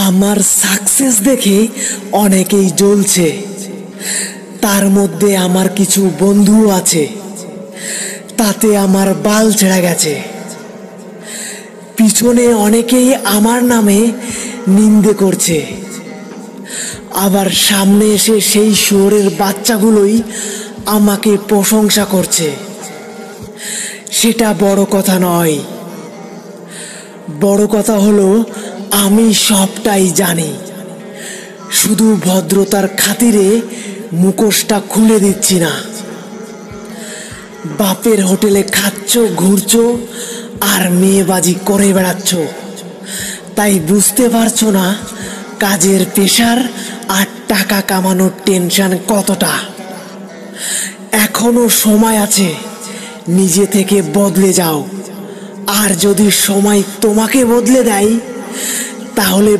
আমার সাকসেস দেখে অনেকেই জ্বলছে, তার মধ্যে আমার কিছু বন্ধু আছে, তাতে আমার বাল ছেড়ে গেছে। পিছনে অনেকেই আমার নামে নিন্দে করছে, আবার সামনে এসে সেই শুয়োরের বাচ্চাগুলোই আমাকে প্রশংসা করছে। সেটা বড় কথা নয়, বড় কথা হলো আমি সবটাই জানি, শুধু ভদ্রতার খাতিরে মুখোশটা খুলে দিচ্ছি না। বাপের হোটেলে খাচ্ছ, ঘুরছো আর মেয়েবাজি করে বেড়াচ্ছ, তাই বুঝতে পারছো না কাজের প্রেশার আর টাকা কামানোর টেনশন কতটা। এখনো সময় আছে, নিজে থেকে বদলে যাও। আর যদি সময় তোমাকে বদলে দেয়, তাহলে